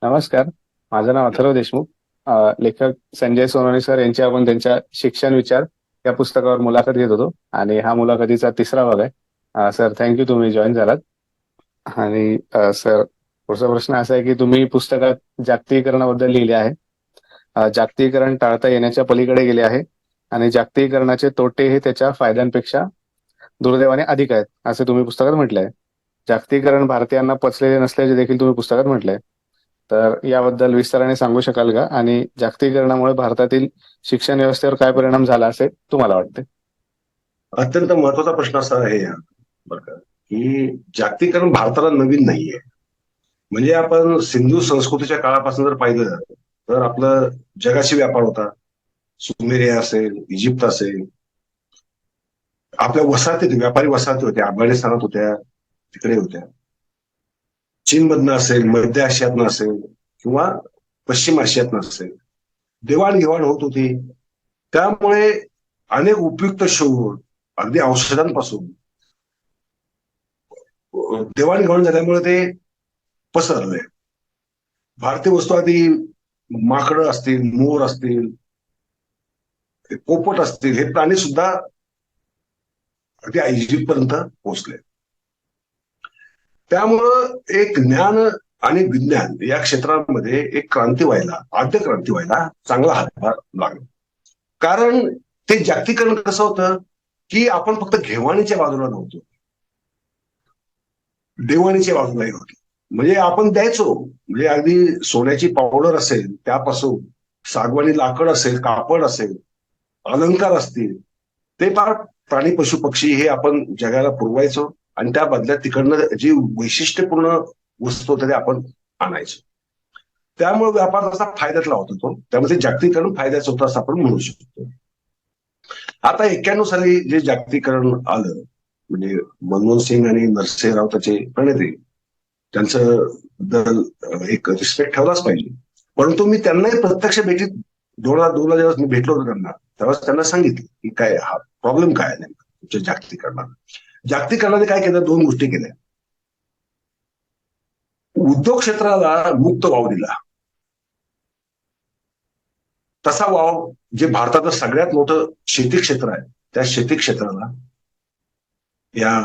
नमस्कार. माझं नाव अथर्व देशमुख. लेखक संजय सोनवणे सर यांची आपण त्यांच्या शिक्षण विचार या पुस्तकावर मुलाखत घेत होतो आणि हा मुलाखतीचा तिसरा भाग आहे. सर, थँक्यू, तुम्ही जॉईन झालात. आणि सर, पुढचा प्रश्न असा आहे की तुम्ही पुस्तकात जागतिकीकरणाबद्दल लिहिले आहे. जागतिकीकरण टाळता येण्याच्या पलीकडे गेले आहे आणि जागतिकीकरणाचे तोटे हे त्याच्या फायद्यांपेक्षा दुर्दैवाने अधिक आहेत, असे तुम्ही पुस्तकात म्हटले आहे. जागतिकीकरण भारतीयांना पचलेले नसल्याचे देखील तुम्ही पुस्तकात म्हटलंय. तर याबद्दल विस्ताराने सांगू शकाल का? आणि जागतिकीकरणामुळे भारतातील शिक्षण व्यवस्थेवर काय परिणाम झाला असे तुम्हाला वाटते? अत्यंत महत्वाचा प्रश्न असा आहे हा, बरं का, की जागतिकीकरण भारताला नवीन नाहीये. म्हणजे आपण सिंधू संस्कृतीच्या काळापासून जर पाहिलं तर आपलं जगाशी व्यापार होता. सुमेरिया असेल, इजिप्त असेल, आपल्या वसाहती, व्यापारी वसाहती होत्या, अफगाणिस्तानात होत्या, तिकडे होत्या. चीनमधनं असेल, मध्य आशियातनं असेल किंवा पश्चिम आशियातनं असेल, देवाणघेवाण होत होती. त्यामुळे अनेक उपयुक्त शोध, अगदी औषधांपासून देवाणघेवाण झाल्यामुळे ते पसरले. भारतीय वस्तू आधी माकडं असतील, मोर असतील, पोपट असतील, हे प्राणी सुद्धा अगदी इजिप्त पर्यंत पोहोचले. त्यामुळं एक ज्ञान आणि विज्ञान या क्षेत्रामध्ये एक क्रांती व्हायला, आद्य क्रांती व्हायला चांगला हातभार लागला. कारण ते जागतिकीकरण कसं होतं की आपण फक्त घेवाणीच्या बाजूला नव्हतो, देवाणीच्या बाजूलाही होती. म्हणजे आपण द्यायचो, म्हणजे अगदी सोन्याची पावडर असेल त्यापासून, सागवानी लाकड असेल, कापड असेल, अलंकार असतील, ते फार प्राणी पशु पक्षी हे आपण जगाला पुरवायचो आणि त्या बदल्यात तिकडनं जी वैशिष्ट्यपूर्ण वस्तू होत्या त्या आपण आणायचो. त्यामुळे व्यापार तसा फायद्यातला होता तो. त्यामध्ये जागतिकीकरण फायद्याचं होतं असं आपण म्हणू शकतो. आता 91 साली जे जागतिकीकरण आलं, म्हणजे मनमोहन सिंग आणि नरसिंहराव त्याचे प्रणेते, त्यांचं बद्दल एक रिस्पेक्ट ठेवलाच पाहिजे. परंतु मी त्यांनाही प्रत्यक्ष भेटीत 2002ला जेव्हा मी भेटलो होतो त्यांना, तेव्हा त्यांना सांगितलं की काय हा प्रॉब्लेम काय आहे नेमका तुमच्या जागतिकीकरणात. जागतिकीकरणाने काय केलं, दोन गोष्टी केल्या. उद्योग क्षेत्राला मुक्त वाव दिला. तसा वाव जे भारताचं सगळ्यात मोठं शेती क्षेत्र आहे, त्या शेती क्षेत्राला या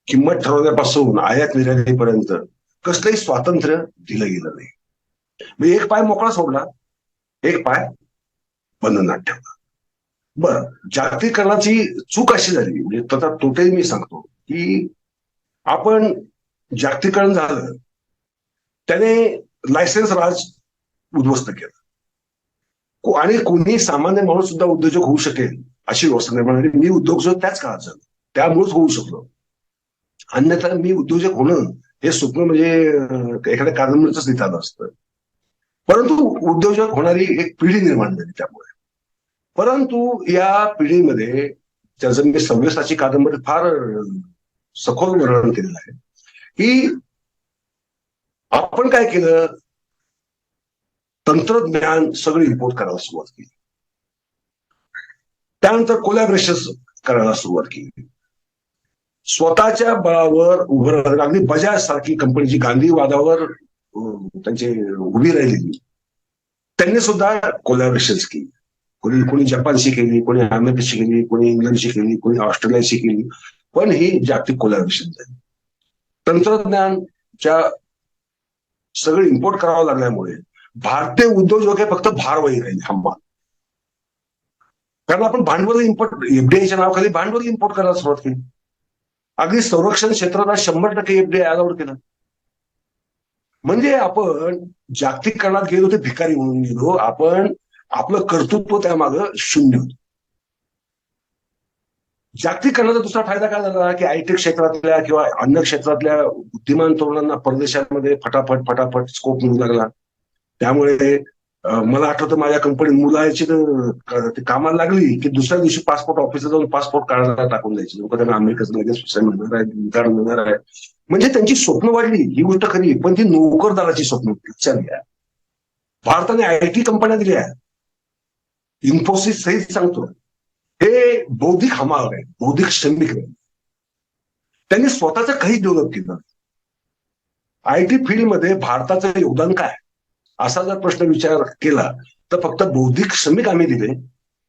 किंमत ठरवण्यापासून आयात निर्यातीपर्यंत कसलंही स्वातंत्र्य दिलं गेलं नाही. म्हणजे एक पाय मोकळा सोडला, एक पाय बंधनात ठेवला. बरं, जागतिकीकरणाची चूक अशी झाली, म्हणजे त्याचा तोटे मी सांगतो की आपण जागतिकीकरण झालं, त्याने लायसन्स राज उद्ध्वस्त केलं आणि कोणी सामान्य माणूस सुद्धा उद्योजक होऊ शकेल अशी व्यवस्था निर्माण झाली. मी उद्योजक त्याच काळात झालो, त्यामुळेच होऊ शकलो. अन्यथा मी उद्योजक होणं हे स्वप्न म्हणजे एखाद्या कादंबरीच लिहिता आलं असतं. परंतु उद्योजक होणारी एक पिढी निर्माण झाली त्यामुळे. परंतु या पिढीमध्ये त्याचं मी सव्यसाची कादंबरी फार सखोल वर्णन केलेलं आहे की आपण काय केलं, तंत्रज्ञान सगळं इम्पोर्ट करायला सुरुवात केली. त्यानंतर कोलॅबरेशन करायला सुरुवात केली. स्वतःच्या बळावर उभं राहणं, अगदी बजाज सारखी कंपनीची गांधीवादावर त्यांची उभी राहिलेली, त्यांनी सुद्धा कोलॅबरेशन्स केली. कोणी जपानशी केली, कोणी अमेरिकेशी केली, कोणी इंग्लंडशी केली, कोणी ऑस्ट्रेलियाशी केली, पण ही जागतिक कोलॅबरेशन झाली. तंत्रज्ञानच्या सगळं इम्पोर्ट करावं लागल्यामुळे भारतीय उद्योजक हे फक्त भारवाही राहिले, हंबा. कारण आपण भांडवल इम्पोर्ट, एफडीआयच्या नावाखाली भांडवल इम्पोर्ट करायला सुरुवात केली. अगदी संरक्षण क्षेत्राला 100% एफडीआय अलाउड केलं. म्हणजे आपण जागतिकीकरणात गेलो ते भिकारी म्हणून गेलो. आपण आपलं कर्तृत्व त्यामागं शून्य होतं. जागतिकीकरणाचा दुसरा फायदा काय झाला की आयटी क्षेत्रातल्या किंवा अन्य क्षेत्रातल्या बुद्धिमान तरुणांना परदेशांमध्ये फटाफट फटाफट स्कोप मिळू लागला. त्यामुळे मला आठवतं माझ्या कंपनीत मुलाची तर कामाला लागली की दुसऱ्या दिवशी पासपोर्ट ऑफिसला जाऊन पासपोर्ट काढायला टाकून द्यायचे लोक. त्यांना अमेरिकेचं लगेच मिळणार आहे, मिळणार आहे. म्हणजे त्यांची स्वप्न वाढली, ही गोष्ट खरी, पण ती नोकरदाराची स्वप्न लक्षात घ्या. भारताने आयटी कंपन्या दिल्या, इन्फोसिस सहित सांगतो, हे बौद्धिक हमाल आहे, बौद्धिक श्रमिक आहे. त्यांनी स्वतःचं काही डेव्हलप केलं. आयटी फील्डमध्ये भारताचं योगदान काय? असा जर प्रश्न विचार केला तर फक्त बौद्धिक श्रमिक आम्ही दिले,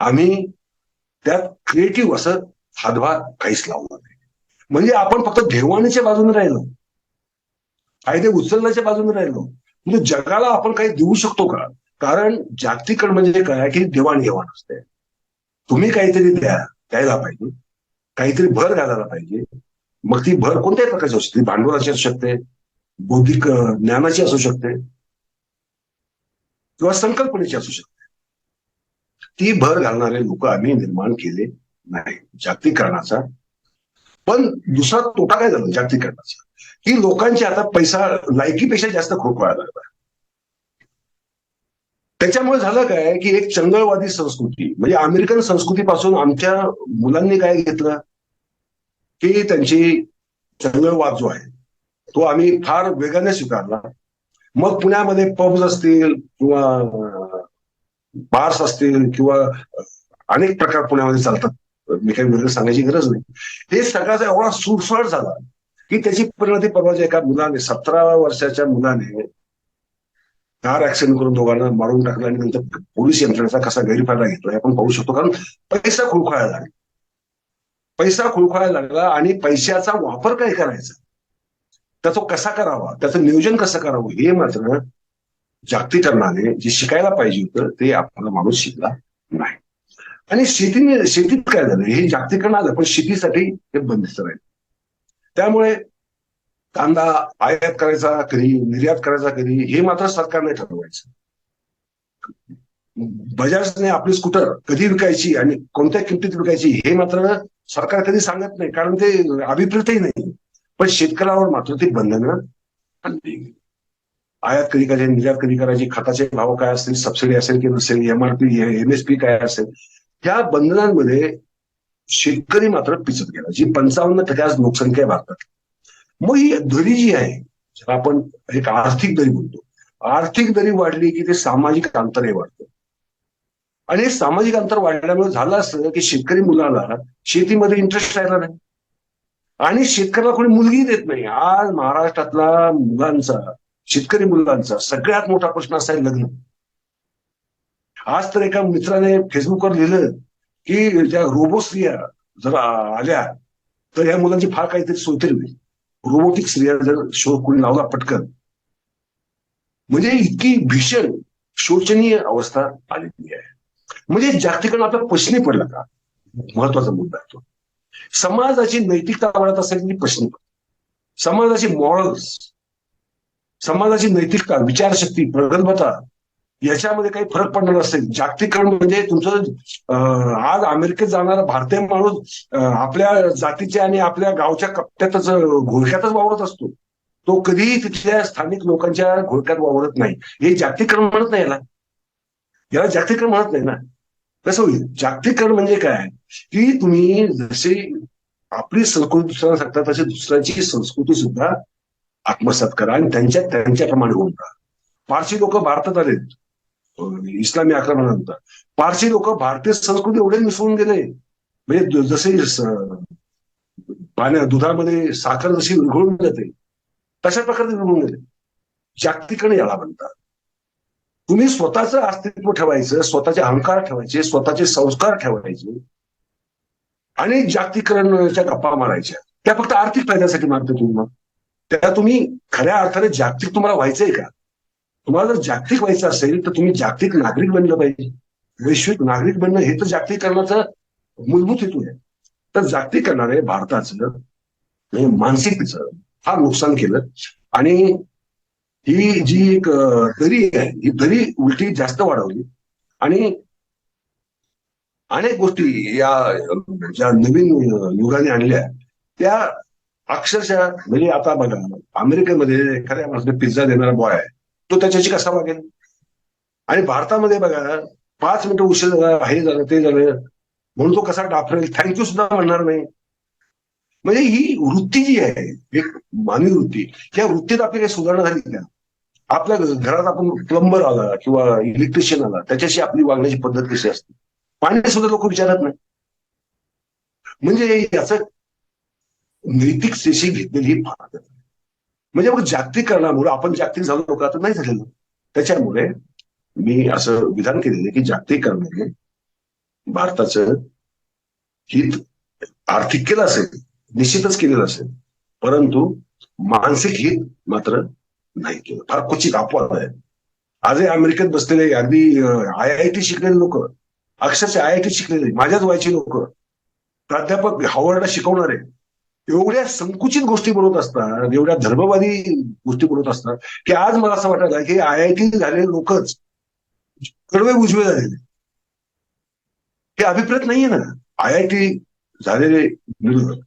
आम्ही त्यात क्रिएटिव्ह असं हातभार काहीच लावणार नाही. म्हणजे आपण फक्त देवाणीच्या बाजूने राहिलो, फायदे उचलण्याच्या बाजूने राहिलो, म्हणजे जगाला आपण काही देऊ शकतो का? कारण जागतिकरण म्हणजे काय की देवाणघेवाण असते. तुम्ही काहीतरी द्यायला पाहिजे, काहीतरी भर घालायला पाहिजे. मग ती भर कोणत्याही प्रकारची असू शकते, भांडवलाची असू शकते, बौद्धिक ज्ञानाची असू शकते, किंवा संकल्पनेची असू शकते. ती भर घालणारे लोक आम्ही निर्माण केले नाही जागतिकरणाचा. पण दुसरा तोटा काय झाला जागतिकरणाचा, की लोकांच्या आता पैसा लायकीपेक्षा जास्त खोकवायला लागला. त्याच्यामुळे झालं काय की एक चंगळवादी संस्कृती, म्हणजे अमेरिकन संस्कृतीपासून आमच्या मुलांनी काय घेतलं की त्यांची चंगळवाद जो आहे तो आम्ही फार वेगाने स्वीकारला. मग पुण्यामध्ये पब्स असतील किंवा बार्स असतील किंवा अनेक प्रकार पुण्यामध्ये चालतात, मी काही वेगळं सांगायची गरज नाही. हे सगळ्याचा एवढा सुरसुळाट झाला की त्याची परिणती परवाच्या एका मुलाने, 17 वर्षाच्या मुलाने कार ऍक्सिडेंट करून दोघांना मारून टाकलं आणि नंतर पोलीस यंत्रणेचा कसा गैरफायदा घेतला आपण पाहू शकतो. कारण पैसा खुळखुळायला लागला, पैसा खुळखुळायला लागला आणि पैशाचा वापर काय करायचा, त्याचा कसा करावा, त्याचं नियोजन कसं करावं, हे मात्र जागतिकरणाने जे शिकायला पाहिजे होतं ते आपला माणूस शिकला नाही. आणि शेतीत काय झालं, हे जागतिकरण आलं पण शेतीसाठी हे बंदिस्त राहील. त्यामुळे कांदा आयात करायचा कधी, निर्यात करायचा कधी, हे मात्र सरकारने ठरवायचं. बजाजने आपली स्कूटर कधी विकायची आणि कोणत्या किमतीत विकायची हे मात्र सरकार कधी सांगत नाही, कारण ते अभिप्रेतही नाही. पण शेतकऱ्यावर मात्र ती बंधनं आणली. आयात कधी करायची, निर्यात कधी करायची, खताचे भाव काय असतील, सबसिडी असेल की नसेल, एमआरपी एमएसपी काय असेल, त्या बंधनांमध्ये शेतकरी मात्र पिचत गेला. जी 55% आज लोकसंख्या आहे भारतात. मग ही दरी जी आहे, ज्याला आपण एक आर्थिक दरी म्हणतो, आर्थिक दरी वाढली की ते सामाजिक अंतरही वाढतं. आणि हे सामाजिक अंतर वाढल्यामुळे झालं असं की शेतकरी मुलाला शेतीमध्ये इंटरेस्ट राहिला नाही आणि शेतकऱ्याला कोणी मुलगी देत नाही. आज महाराष्ट्रातला मुलांचा, शेतकरी मुलांचा सगळ्यात मोठा प्रश्न असा आहे लग्न. आज तर एका मित्राने फेसबुकवर लिहिलं की ज्या रोबो स्त्रिया जर आल्या तर या मुलांची फार काहीतरी सोयतरी होईल. रोबोटिक स्त्रिया जर शोध कोणी लावला पटकन, म्हणजे इतकी भीषण शोचनीय अवस्था आलेली आहे. म्हणजे जागतिकरण आपल्या प्रश्नी पडला का, महत्वाचा मुद्दा आहे तो. समाजाची नैतिकता वाढत असेल की प्रश्न पडतो. समाजाची मॉरल्स, समाजाची नैतिकता, विचारशक्ती, प्रगल्भता याच्यामध्ये काही फरक पडणार असेल. जागतिकरण म्हणजे तुमचं आज अमेरिकेत जाणारा भारतीय माणूस आपल्या जातीच्या आणि आपल्या गावच्या कप्प्यातच, घोळक्यातच वावरत असतो. तो कधीही तिथल्या स्थानिक लोकांच्या घोळक्यात वावरत नाही. हे जागतिकरण म्हणत नाही, याला जागतिकरण म्हणत नाही ना. कसं होईल जागतिकरण म्हणजे काय की तुम्ही जसे आपली संस्कृती दुसऱ्यांना सांगता तसे दुसऱ्यांची संस्कृती सुद्धा आत्मसात करा आणि त्यांच्याप्रमाणे होऊन राहा. पारशी लोक भारतात आलेत इस्लामी आक्रमणानंतर. पारशी लोक भारतीय संस्कृती एवढे मिसळून गेले, म्हणजे जसे दुधामध्ये साखर जशी विरघळून जाते तशा प्रकारे विरघळून गेले. जागतिकरण याला म्हणतात. तुम्ही स्वतःचं अस्तित्व ठेवायचं, स्वतःचे अहंकार ठेवायचे, स्वतःचे संस्कार ठेवायचे आणि जागतिकरणाच्या गप्पा मारायच्या. त्या फक्त आर्थिक फायद्यासाठी मारतो तुम्ही. मग त्या तुम्ही खऱ्या अर्थाने जागतिक तुम्हाला व्हायचंय का? तुम्हाला जर जागतिक व्हायचं असेल तर तुम्ही जागतिक नागरिक बनलं पाहिजे. वैश्विक नागरिक बनणं हे तर जागतिकरणाचं मूलभूत हेतू आहे. तर जागतिकरणाने भारताचं मानसिकतेचं फार नुकसान केलं आणि ही जी एक दरी आहे ही दरी उलटी जास्त वाढवली आणि अनेक गोष्टी या ज्या नवीन युगाने आणल्या त्या अक्षरशः, म्हणजे आता बघा अमेरिकेमध्ये एखाद्या माणसाने पिझ्झा देणारा बॉय आहे तो त्याच्याशी कसा वागेल, आणि भारतामध्ये बघा 5 मिनिटं उशीर झाला, हे झालं ते झालं म्हणून तो कसा डाफरेल, थँक्यू सुद्धा म्हणणार नाही. म्हणजे ही वृत्ती जी आहे एक मानवी वृत्ती, या वृत्तीत आपली काही सुधारणा झाली का? आपल्या घरात आपण प्लंबर आला किंवा इलेक्ट्रिशियन आला त्याच्याशी आपली वागण्याची पद्धत कशी असते, पाणी सुद्धा लोक विचारत नाही. म्हणजे याचं नैतिकतेशी घेतलेली ही फार. म्हणजे मग जागतिकरणामुळे आपण जागतिक झालो का? तर नाही झालेलं. त्याच्यामुळे मी असं विधान केलेलं की जागतिकीकरणाने भारताचं हित आर्थिक केलं असेल, निश्चितच केलेलं असेल, परंतु मानसिक हित मात्र नाही केलं. फार क्वचित अपवाद आहे. आजही अमेरिकेत बसलेले अगदी IIT शिकलेले लोक, अक्षरशः IIT शिकलेले माझ्याच वयाची लोक, प्राध्यापक हार्वर्डला शिकवणारे एवढ्या संकुचित गोष्टी बोलत असतात, एवढ्या धर्मवादी गोष्टी बोलत असतात की आज मला असं वाटायला की IIT झालेले लोकच कडवे उजवे झालेले. हे अभिप्रेत नाहीये ना. IIT झालेले मुलं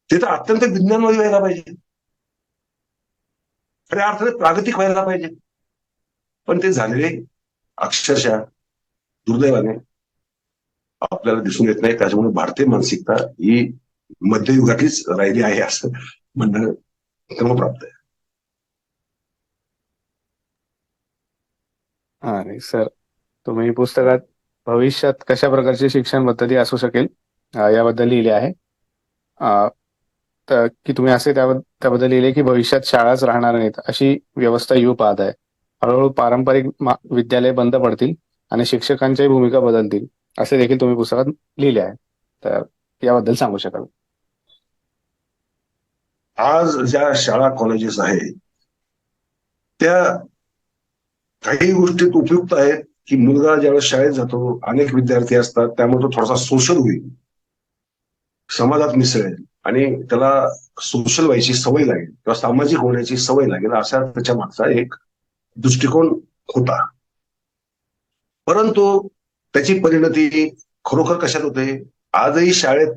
ते तर अत्यंत विज्ञानवादी व्हायला पाहिजे, खऱ्या अर्थाने प्रागतिक व्हायला पाहिजे, पण ते झालेले अक्षरशः दुर्दैवाने आपल्याला दिसून येत नाही. त्याच्यामुळे भारतीय मानसिकता ही मध्ययुगातलीच राहिली आहे असं म्हणणं क्रमप्राप्त आहे. आणि सर, तुम्ही पुस्तकात भविष्यात कशा प्रकारची शिक्षण पद्धती असू शकेल याबद्दल लिहिले आहे. तर की तुम्ही असे त्याबद्दल लिहिले की भविष्यात शाळाच राहणार नाहीत अशी व्यवस्था येऊ पाहत आहे. हळूहळू पारंपरिक विद्यालय बंद पडतील आणि शिक्षकांच्याही भूमिका बदलतील असे देखील तुम्ही पुस्तकात लिहिले आहे. तर याबद्दल सांगू शकाल? आज ज्या शाळा कॉलेजेस आहेत त्या काही गोष्टीत उपयुक्त आहेत की मुलगा ज्यावेळेस शाळेत जातो, अनेक विद्यार्थी असतात, त्यामुळे तो थोडासा सोशल होईल, समाजात मिसळेल आणि त्याला सोशल व्हायची सवय लागेल किंवा सामाजिक होण्याची सवय लागेल, असा त्याच्या मागचा एक दृष्टिकोन होता. परंतु त्याची परिणती खरोखर कशात होते? आजही शाळेत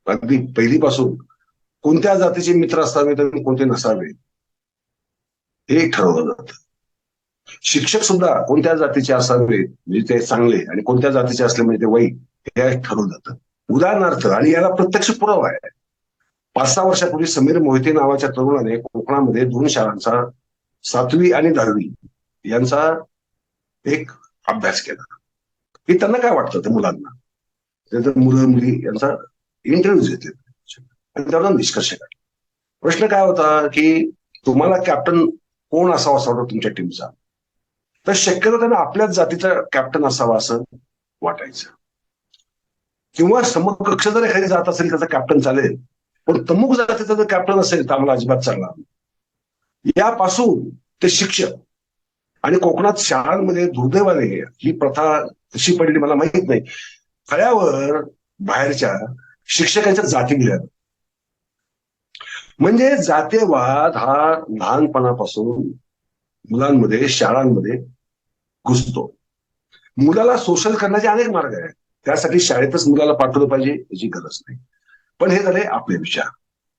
अगदी पहिलीपासून कोणत्या जातीचे मित्र असावेत आणि कोणते नसावे हे ठरवलं जातं. शिक्षक सुद्धा कोणत्या जातीचे असावेत म्हणजे ते चांगले आणि कोणत्या जातीचे असले म्हणजे ते वाईट हे ठरवलं जातं. उदाहरणार्थ, आणि याला प्रत्यक्ष पुरावा आहे, 5-6 वर्षापूर्वी समीर मोहिते नावाच्या तरुणाने कोकणामध्ये 2 शाळांचा 7वी आणि 10वी यांचा एक अभ्यास केला की त्यांना काय वाटतं त्या मुलांना. त्याचं मुलं मुली यांचा इंटरव्ह्यू घेतले आणि त्यावर निष्कर्ष काढला. प्रश्न काय होता की तुम्हाला कॅप्टन कोण असावा असं वाटतं तुमच्या टीमचा? तर शक्यतो त्यांना आपल्याच जातीचा कॅप्टन असावा असं वाटायचं, किंवा समकक्ष जर एखादी जात असेल त्याचा कॅप्टन चालेल, पण तमुक जातीचा जर कॅप्टन असेल तर आम्हाला अजिबात चालणार नाही. यापासून ते शिक्षक आणि कोकणात शाळांमध्ये दुर्दैवाने ही प्रथा कशी पडली मला माहित नाही, फळ्यावर बाहेरच्या शिक्षकांच्या जाती दिल्या. म्हणजे जातीयवाद हा लहानपणापासून मुलांमध्ये शाळांमध्ये घुसतो. मुलाला सोशल करण्याचे अनेक मार्ग आहेत, त्यासाठी शाळेतच मुलाला पाठवलं पाहिजे याची गरज नाही. पण हे झाले आपले विचार.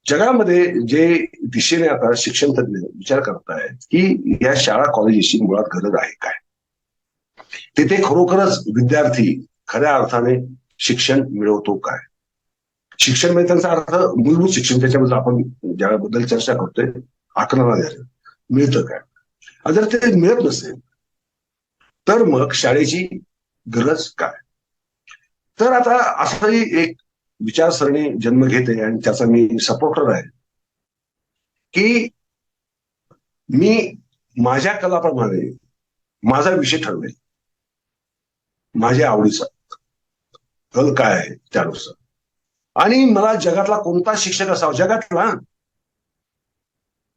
जगामध्ये जे दिशेने आता शिक्षण तज्ञ विचार करतायत की या शाळा कॉलेजेसची मुळात गरज आहे काय, तिथे खरोखरच विद्यार्थी खऱ्या अर्थाने शिक्षण मिळवतो काय. शिक्षण म्हणजे त्यांचा अर्थ मूलभूत शिक्षण, त्याच्याबद्दल आपण ज्याबद्दल चर्चा करतोय आकलना द्यायला मिळतं काय. जर ते मिळत नसेल तर मग शाळेची गरज काय. तर आता असंही एक विचारसरणी जन्म घेते आणि त्याचा मी सपोर्टर आहे की मी माझ्या कलाप्रमाणे माझा विषय ठरवेल, माझ्या आवडीचा कल काय आहे त्यानुसार, आणि मला जगातला कोणता शिक्षक असावा, जगातला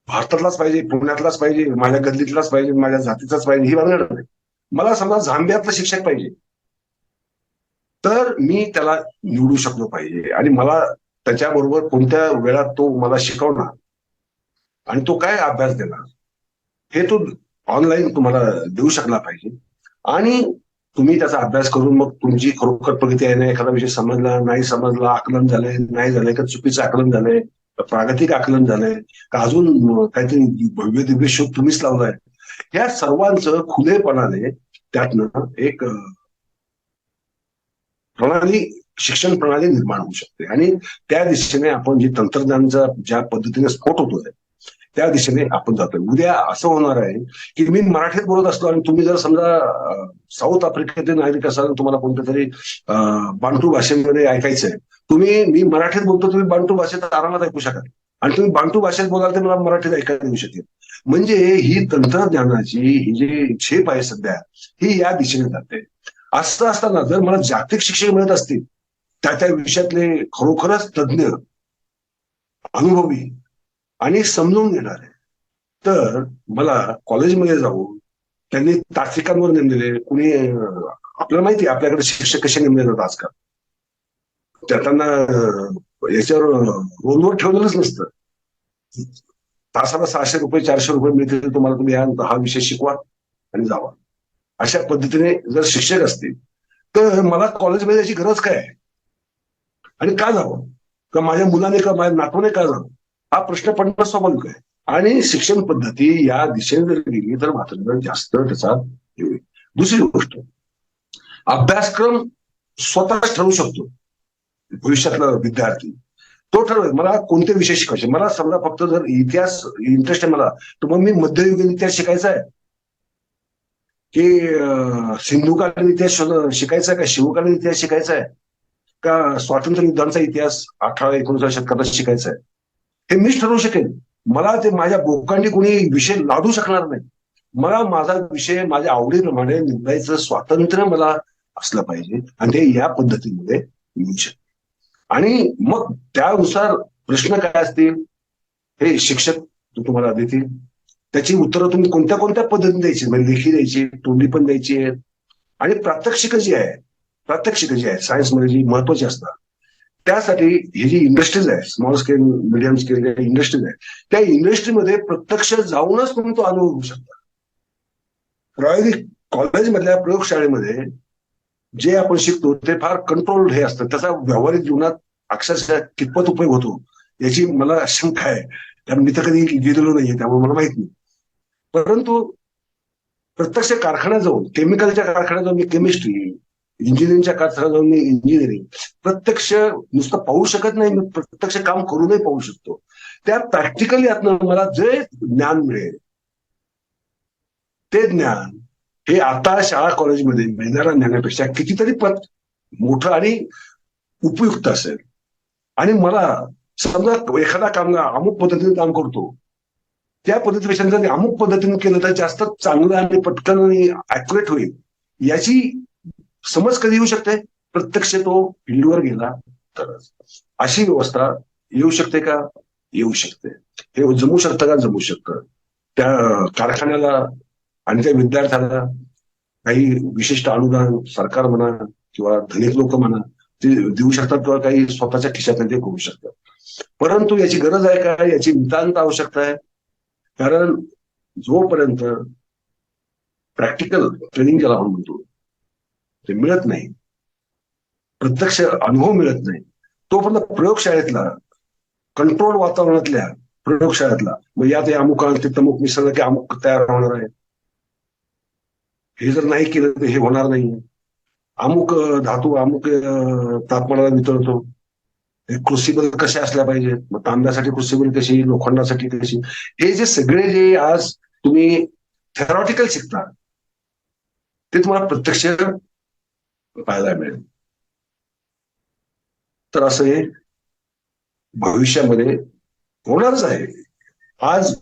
भारतातलाच पाहिजे, पुण्यातलाच पाहिजे, माझ्या गल्लीतलाच पाहिजे, माझ्या जातीचाच पाहिजे ही भानगड नाही. मला समजा झांबियातला शिक्षक पाहिजे तर मी त्याला निवडू शकलो पाहिजे आणि मला त्याच्याबरोबर कोणत्या वेळात तो मला शिकवणार आणि तो काय अभ्यास देणार हे तो ऑनलाईन तुम्हाला देऊ शकला पाहिजे. आणि तुम्ही त्याचा अभ्यास करून मग तुमची खरोखर प्रगती आहे ना, एखादा विषय समजला नाही समजला, आकलन झालंय नाही झालंय का, चुकीचं आकलन झालंय, प्रागतिक आकलन झालंय का, अजून काहीतरी भव्य दिव्य शोध तुम्हीच लावलाय, या सर्वांचं खुलेपणाने त्यातनं एक प्रणाली, शिक्षण प्रणाली निर्माण होऊ शकते. आणि त्या दिशेने आपण जी तंत्रज्ञानाचा ज्या पद्धतीने स्फोट होतोय त्या दिशेने आपण जातोय. उद्या असं होणार आहे की मी मराठीत बोलत असतो आणि तुम्ही जर समजा साऊथ आफ्रिकेतील नागरिक असाल, तुम्हाला कोणत्या तरी बांटू भाषेमध्ये ऐकायचंय, मी मराठीत बोलतो, तुम्ही बांटू भाषेत आरामात ऐकू शकाल आणि तुम्ही बांटू भाषेत बोलाल तर मला मराठीत ऐकायला येऊ शकेल. म्हणजे ही तंत्रज्ञानाची ही जी झेप आहे सध्या, ही या दिशेने जाते. असं असताना जर मला जागतिक शिक्षक मिळत असतील, त्या विषयातले खरोखरच तज्ज्ञ, अनुभवी आणि समजून घेणारे, तर मला कॉलेजमध्ये जाऊन त्यांनी तासिकांवर नेमलेले कुणी, आपल्याला माहिती आहे आपल्याकडे शिक्षक कसे नेमले जातात आजकाल, त्यांना याच्यावर रोलवर ठेवलेलंच नसतं. तासाला 600 रुपये 400 रुपये मिळतील तुम्हाला, तुम्ही हा विषय शिकवा आणि जावा. अशा पद्धतीने जर शिक्षक असतील तर मला कॉलेजमध्ये याची गरज काय आहे आणि का जावं, का माझ्या मुलाने का माझ्या नातूने का जावं, हा प्रश्न पडणं स्वाभाविक आहे. आणि शिक्षण पद्धती या दिशेने जर गेली तर मात्र जास्त त्याचा होईल. दुसरी गोष्ट, अभ्यासक्रम स्वतःच ठरवू शकतो भविष्यातला विद्यार्थी. तो ठरवेल मला कोणते विषय शिकायचे. मला समजा फक्त जर इतिहास इंटरेस्ट आहे मला, तर मग मी मध्ययुगीन इतिहास शिकायचा आहे की सिंधुकालीन इतिहास शिकायचा आहे, का शिवकालीन इतिहास शिकायचा आहे, का स्वातंत्र्य युद्धांचा इतिहास 18-19 शतकात शिकायचा आहे, हे मीच ठरवू शकेल. मला ते माझ्या बोकांडी कोणी विषय लादू शकणार नाही. मला माझा विषय माझ्या आवडीप्रमाणे निवडायचं स्वातंत्र्य मला असलं पाहिजे, आणि ते या पद्धतीमध्ये मिळू शकते. आणि मग त्यानुसार प्रश्न काय असतील हे शिक्षक तुम्हाला देतील. त्याची उत्तरं तुम्ही कोणत्या कोणत्या पद्धतीने द्यायची, म्हणजे लेखी द्यायची, तोंडी पण द्यायची आहेत, आणि प्रात्यक्षिक जी आहे सायन्समध्ये जी महत्वाची असतात, त्यासाठी ही जी इंडस्ट्रीज आहे, small scale medium scale industries आहे, त्या इंडस्ट्रीमध्ये प्रत्यक्ष जाऊनच तुम्ही तो अनुभव घेऊ शकता. प्रायोगिक कॉलेजमधल्या प्रयोगशाळेमध्ये जे आपण शिकतो ते फार कंट्रोल्ड हे असतं, त्याचा व्यावहारिक जीवनात अक्षरशः कितपत उपयोग होतो याची मला शंका आहे, कारण मी तर कधी गेलेलो नाहीये, त्यामुळे मला माहित नाही. परंतु प्रत्यक्ष कारखान्यात जाऊन, केमिकलच्या कारखान्यात जाऊन मी केमिस्ट्री, इंजिनिअरिंगच्या कारखान्यात जाऊन मी इंजिनिअरिंग प्रत्यक्ष नुसतं पाहू शकत नाही, मी प्रत्यक्ष काम करूनही पाहू शकतो. त्या प्रॅक्टिकली यातनं मला जे ज्ञान मिळेल ते ज्ञान हे आता शाळा कॉलेजमध्ये मिळणाऱ्या ज्ञानापेक्षा कितीतरी पट मोठं आणि उपयुक्त असेल. आणि मला समजा एखादा कामगार अमुक पद्धतीने काम करतो, त्या पद्धतीपेक्षा जर अमुक पद्धतीने केलं तर जास्त चांगलं आणि पटकन आणि ऍक्युरेट होईल, याची समज कधी येऊ शकते, प्रत्यक्ष तो फील्डवर गेला तरच. अशी व्यवस्था येऊ शकते का? येऊ शकते. हे जमू शकतं का? जमू शकतं. त्या कारखान्याला आणि त्या विद्यार्थ्याला काही विशिष्ट अनुदान सरकार म्हणा किंवा धनिक लोक म्हणा ते देऊ शकतात, किंवा काही स्वतःच्या खिशातून ते करू शकतात. परंतु याची गरज आहे का? याची नितांत आवश्यकता आहे. कारण जोपर्यंत प्रॅक्टिकल ट्रेनिंग ज्याला आपण म्हणतो ते मिळत नाही, प्रत्यक्ष अनुभव मिळत नाही, तोपर्यंत प्रयोगशाळेतला कंट्रोल वातावरणातल्या प्रयोगशाळेतला मग यात अमुक ते तमुक मिसळलं की अमुक तयार होणार आहे, हे जर नाही केलं तर हे होणार नाही. अमुक धातू अमुक तापमानाला वितळतो, क्रुसिबल कशा असल्या पाहिजे, मग तांब्यासाठी क्रुसिबल कशी, लोखंडासाठी कशी, हे जे सगळे जे आज तुम्ही थेरॉटिकल शिकता ते तुम्हाला प्रत्यक्ष पाहायला मिळेल. तर असं हे भविष्यामध्ये होणारच आहे. आज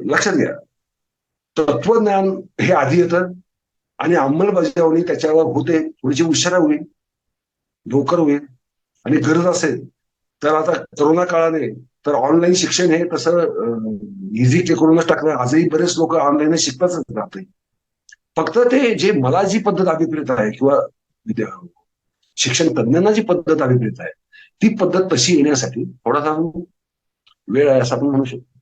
लक्षात घ्या, तत्वज्ञान हे आधी येतं आणि अंमलबजावणी त्याच्यावर होते, थोडीशी उशिरा होईल, लवकर होईल. आणि गरज असेल तर आता करोना काळाने तर ऑनलाईन शिक्षण हे तसं इझी करूनच टाकलं. आजही बरेच लोक ऑनलाईन शिकताच राहते. फक्त ते जे मला जी पद्धत अभिप्रेत आहे किंवा शिक्षण तज्ञांना जी पद्धत अभिप्रेत आहे ती पद्धत तशी येण्यासाठी थोडासा वेळ आहे असं आपण म्हणू शकतो.